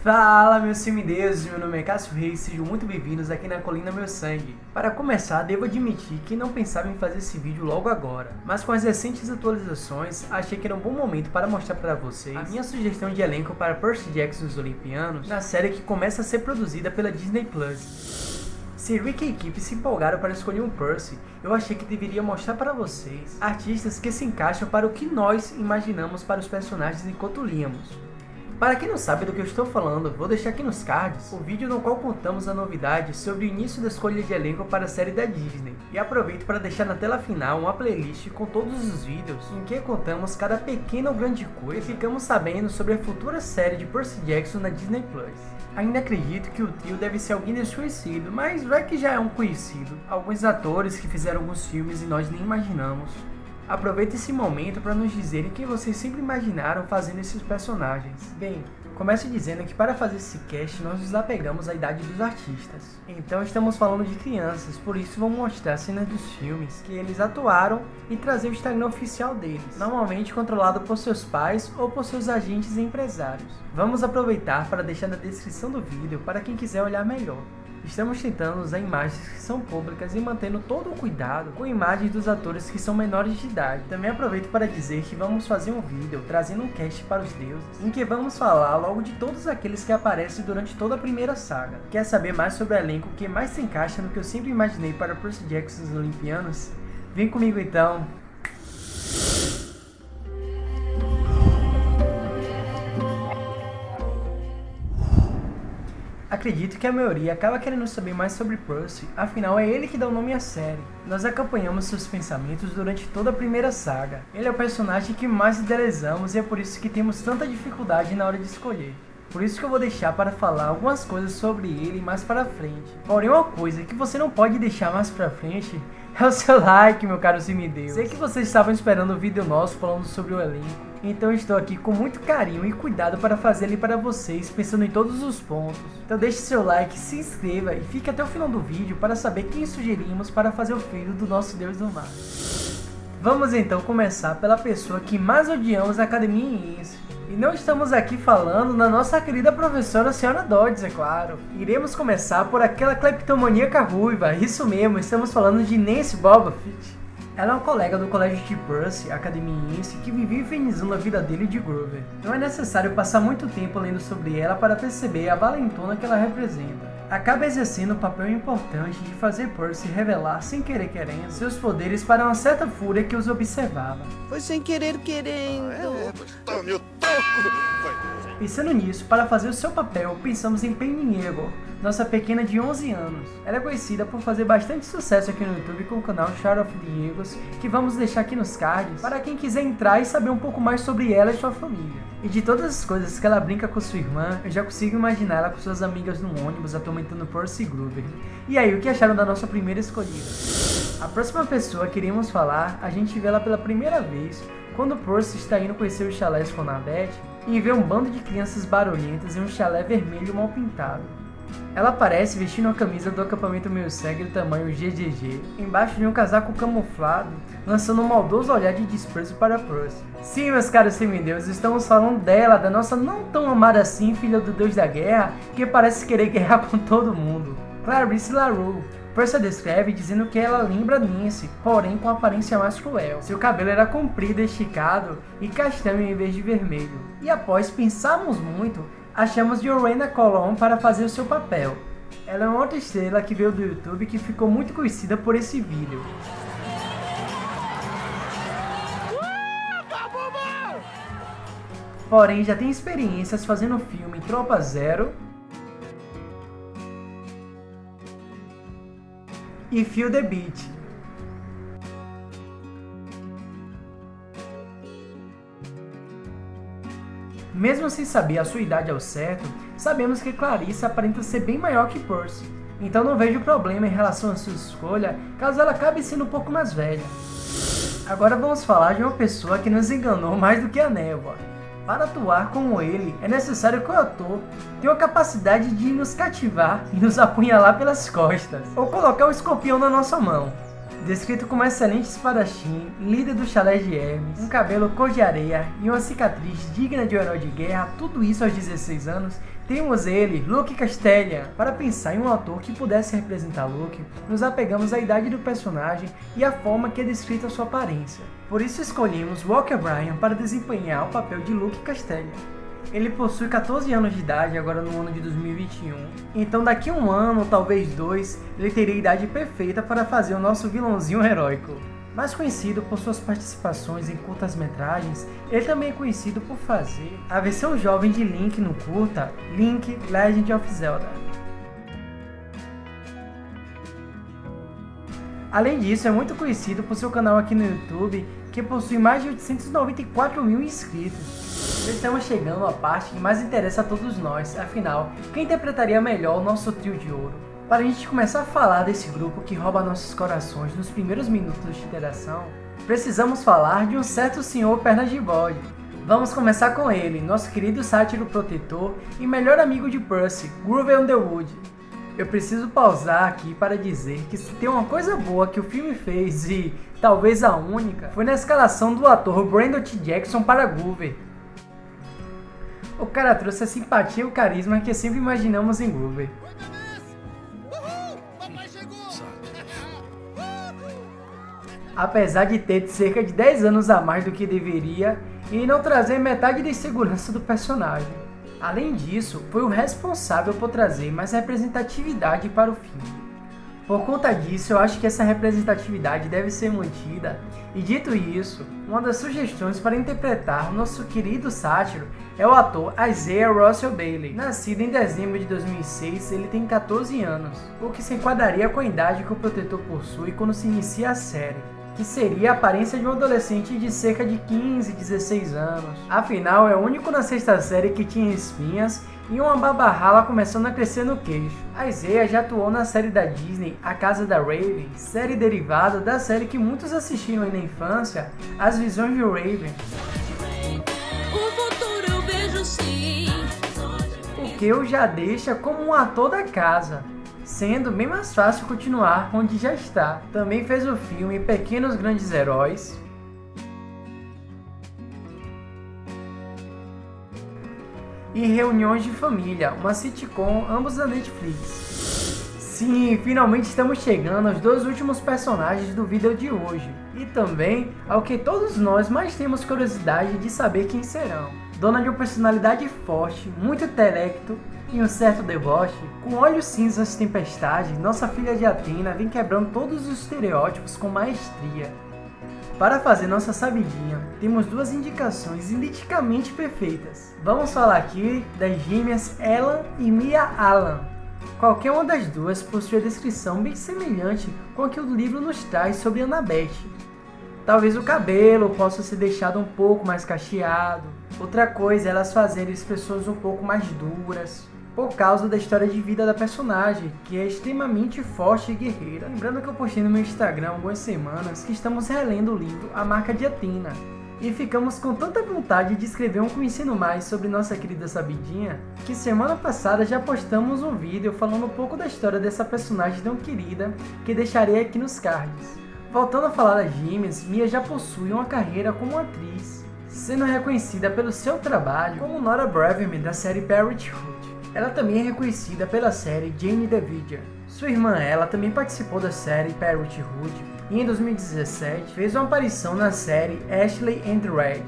Fala, meus semideuses, meu nome é Cássio Reis, sejam muito bem-vindos aqui na Colina Meu Sangue. Para começar, devo admitir que não pensava em fazer esse vídeo logo agora, mas com as recentes atualizações, achei que era um bom momento para mostrar para vocês a minha sugestão de elenco para Percy Jackson e os Olimpianos, na série que começa a ser produzida pela Disney Plus. Se Rick e a equipe se empolgaram para escolher um Percy, eu achei que deveria mostrar para vocês artistas que se encaixam para o que nós imaginamos para os personagens enquanto líamos. Para quem não sabe do que eu estou falando, vou deixar aqui nos cards o vídeo no qual contamos a novidade sobre o início da escolha de elenco para a série da Disney. E aproveito para deixar na tela final uma playlist com todos os vídeos em que contamos cada pequena ou grande coisa e ficamos sabendo sobre a futura série de Percy Jackson na Disney Plus. Ainda acredito que o trio deve ser alguém desconhecido, mas vai que já é um conhecido. Alguns atores que fizeram alguns filmes e nós nem imaginamos. Aproveite esse momento para nos dizerem quem vocês sempre imaginaram fazendo esses personagens. Bem, começo dizendo que para fazer esse cast nós nos apegamos à idade dos artistas. Então estamos falando de crianças, por isso vamos mostrar cenas dos filmes que eles atuaram e trazer o Instagram oficial deles, normalmente controlado por seus pais ou por seus agentes e empresários. Vamos aproveitar para deixar na descrição do vídeo para quem quiser olhar melhor. Estamos tentando usar imagens que são públicas e mantendo todo o cuidado com imagens dos atores que são menores de idade. Também aproveito para dizer que vamos fazer um vídeo trazendo um cast para os deuses, em que vamos falar logo de todos aqueles que aparecem durante toda a primeira saga. Quer saber mais sobre o elenco que mais se encaixa no que eu sempre imaginei para Percy Jackson e os Olimpianos? Vem comigo então! Acredito que a maioria acaba querendo saber mais sobre Percy, afinal é ele que dá o nome à série. Nós acompanhamos seus pensamentos durante toda a primeira saga. Ele é o personagem que mais idealizamos e é por isso que temos tanta dificuldade na hora de escolher. Por isso que eu vou deixar para falar algumas coisas sobre ele mais para frente. Porém, uma coisa que você não pode deixar mais para frente é o seu like, meu caro semideus. Sei que vocês estavam esperando o vídeo nosso falando sobre o elenco, então estou aqui com muito carinho e cuidado para fazer ele para vocês, pensando em todos os pontos. Então deixe seu like, se inscreva e fique até o final do vídeo para saber quem sugerimos para fazer o filho do nosso Deus do Mar. Vamos então começar pela pessoa que mais odiamos na Academia Iense. E não estamos aqui falando na nossa querida professora Senhora Dodds, é claro. Iremos começar por aquela cleptomaníaca ruiva, isso mesmo, estamos falando de Nancy Bobofit. Ela é uma colega do colégio de Percy, Academia Iense, que vivia infernizando a vida dele e de Grover. Não é necessário passar muito tempo lendo sobre ela para perceber a valentona que ela representa. Acaba exercendo o papel importante de fazer Percy revelar, sem querer querendo, seus poderes para uma certa fúria que os observava. Foi sem querer querendo. Tome o toco! Pensando nisso, para fazer o seu papel, pensamos em Penny Eagle, nossa pequena de 11 anos. Ela é conhecida por fazer bastante sucesso aqui no YouTube com o canal Shadow of the Eagles, que vamos deixar aqui nos cards, para quem quiser entrar e saber um pouco mais sobre ela e sua família. E de todas as coisas que ela brinca com sua irmã, eu já consigo imaginar ela com suas amigas no ônibus atormentando Percy e Grover. E aí, o que acharam da nossa primeira escolhida? A próxima pessoa que iremos falar, a gente vê ela pela primeira vez, quando Percy está indo conhecer os chalés com Annabeth e vê um bando de crianças barulhentas em um chalé vermelho mal pintado. Ela aparece vestindo a camisa do acampamento meio cego do tamanho GGG, embaixo de um casaco camuflado, lançando um maldoso olhar de desprezo para Percy. Sim, meus caros semideuses, estamos falando dela, da nossa não tão amada assim filha do deus da guerra, que parece querer guerrear com todo mundo, Clarice LaRue. Percy a descreve dizendo que ela lembra Nancy, porém com aparência mais cruel. Seu cabelo era comprido, esticado e castanho em vez de vermelho. E após pensarmos muito, achamos Joanna Colon para fazer o seu papel. Ela é uma outra estrela que veio do YouTube que ficou muito conhecida por esse vídeo. Porém já tem experiências fazendo filme Tropa Zero e Feel the Beat. Mesmo sem saber a sua idade ao certo, sabemos que Clarice aparenta ser bem maior que Percy, então não vejo problema em relação à sua escolha caso ela acabe sendo um pouco mais velha. Agora vamos falar de uma pessoa que nos enganou mais do que a névoa. Para atuar como ele, é necessário que o ator tenha a capacidade de nos cativar e nos apunhalar pelas costas, ou colocar um escorpião na nossa mão. descrito como excelente espadachim, líder do chalé de Hermes, um cabelo cor de areia e uma cicatriz digna de um herói de guerra, tudo isso aos 16 anos, temos ele, Luke Castellan. Para pensar em um ator que pudesse representar Luke, nos apegamos à idade do personagem e à forma que é descrita a sua aparência. Por isso escolhemos Walker Bryan para desempenhar o papel de Luke Castellan. Ele possui 14 anos de idade agora no ano de 2021, então daqui a um ano, ou talvez 2, ele teria a idade perfeita para fazer o nosso vilãozinho heróico. Mais conhecido por suas participações em curtas-metragens, ele também é conhecido por fazer a versão jovem de Link no curta Link Legend of Zelda. Além disso, é muito conhecido por seu canal aqui no YouTube, que possui mais de 894 mil inscritos. Estamos chegando à parte que mais interessa a todos nós, afinal, quem interpretaria melhor o nosso trio de ouro? Para a gente começar a falar desse grupo que rouba nossos corações nos primeiros minutos de interação, precisamos falar de um certo senhor pernas de bode. Vamos começar com ele, nosso querido sátiro protetor e melhor amigo de Percy, Grover Underwood. Eu preciso pausar aqui para dizer que se tem uma coisa boa que o filme fez, e talvez a única, foi na escalação do ator Brandon T. Jackson para Grover. O cara trouxe a simpatia e o carisma que sempre imaginamos em Grover. Apesar de ter cerca de 10 anos a mais do que deveria e não trazer metade da insegurança do personagem. Além disso, foi o responsável por trazer mais representatividade para o filme. Por conta disso, eu acho que essa representatividade deve ser mantida, e dito isso, uma das sugestões para interpretar o nosso querido sátiro é o ator Isaiah Russell Bailey. Nascido em dezembro de 2006, ele tem 14 anos, o que se enquadraria com a idade que o protetor possui quando se inicia a série, que seria a aparência de um adolescente de cerca de 15, 16 anos. Afinal, é o único na sexta série que tinha espinhas e uma barba-rala começando a crescer no queixo. Isaiah já atuou na série da Disney, A Casa da Raven, série derivada da série que muitos assistiram aí na infância, As Visões de Raven. O futuro eu vejo sim. O que o já deixa como um ator da casa, sendo bem mais fácil continuar onde já está. Também fez o filme Pequenos Grandes Heróis, e Reuniões de Família, uma sitcom, ambos da Netflix. Sim, finalmente estamos chegando aos dois últimos personagens do vídeo de hoje, e também ao que todos nós mais temos curiosidade de saber quem serão. Dona de uma personalidade forte, muito intelecto e um certo deboche, com olhos cinzas tempestade, nossa filha de Atena vem quebrando todos os estereótipos com maestria. Para fazer nossa sabidinha, temos duas indicações identicamente perfeitas. Vamos falar aqui das gêmeas Ellen e Mia Allan. Qualquer uma das duas possui a descrição bem semelhante com a que o livro nos traz sobre Annabeth. Talvez o cabelo possa ser deixado um pouco mais cacheado. Outra coisa é elas fazerem expressões um pouco mais duras, por causa da história de vida da personagem, que é extremamente forte e guerreira. Lembrando que eu postei no meu Instagram há algumas semanas que estamos relendo o livro A Marca de Atena, e ficamos com tanta vontade de escrever um conhecendo mais sobre nossa querida Sabidinha, que semana passada já postamos um vídeo falando um pouco da história dessa personagem tão querida, que deixarei aqui nos cards. Voltando a falar das gêmeas, Mia já possui uma carreira como atriz, sendo reconhecida pelo seu trabalho como Nora Braverman da série Parenthood. Ela também é reconhecida pela série Jane the Virgin. Sua irmã Ella também participou da série Parenthood e em 2017 fez uma aparição na série Ashley and Red.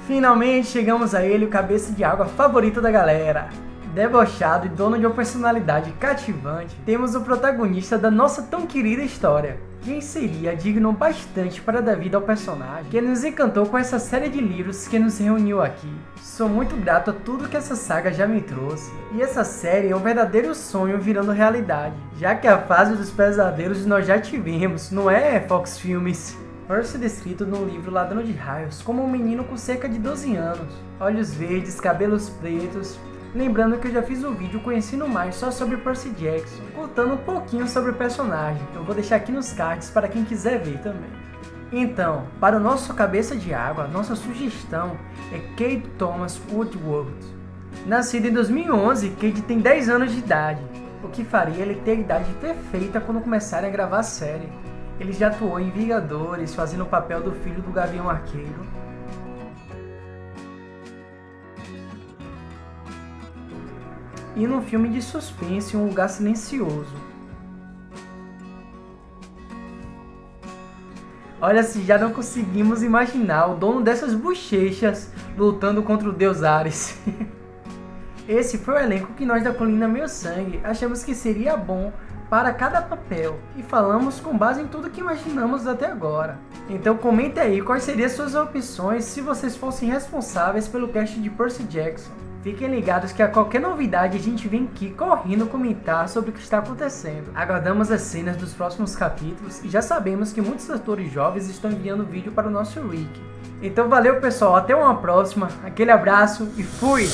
Finalmente chegamos a ele, o cabeça de água favorito da galera. Debochado e dono de uma personalidade cativante, temos o protagonista da nossa tão querida história. Quem seria digno bastante para dar vida ao personagem que nos encantou com essa série de livros que nos reuniu aqui. Sou muito grato a tudo que essa saga já me trouxe, e essa série é um verdadeiro sonho virando realidade, já que a fase dos pesadelos nós já tivemos, não é, Fox Filmes? Percy é descrito no livro Ladrão de Raios como um menino com cerca de 12 anos, olhos verdes, cabelos pretos. Lembrando que eu já fiz um vídeo conhecendo mais só sobre Percy Jackson, contando um pouquinho sobre o personagem. Eu vou deixar aqui nos cards para quem quiser ver também. Então, para o nosso cabeça de água, nossa sugestão é Cade Thomas Woodward. Nascido em 2011, Cade tem 10 anos de idade. o que faria ele ter a idade perfeita quando começarem a gravar a série. Ele já atuou em Vingadores, fazendo o papel do filho do Gavião Arqueiro. E num filme de suspense, Um Lugar Silencioso. Olha, se já não conseguimos imaginar o dono dessas bochechas lutando contra o deus Ares. Esse foi o elenco que nós da Colina Meu Sangue achamos que seria bom para cada papel, e falamos com base em tudo que imaginamos até agora. Então comente aí quais seriam suas opções se vocês fossem responsáveis pelo cast de Percy Jackson. Fiquem ligados que a qualquer novidade a gente vem aqui correndo comentar sobre o que está acontecendo. Aguardamos as cenas dos próximos capítulos e já sabemos que muitos atores jovens estão enviando vídeo para o nosso Rick. Então valeu pessoal, até uma próxima, aquele abraço e fui!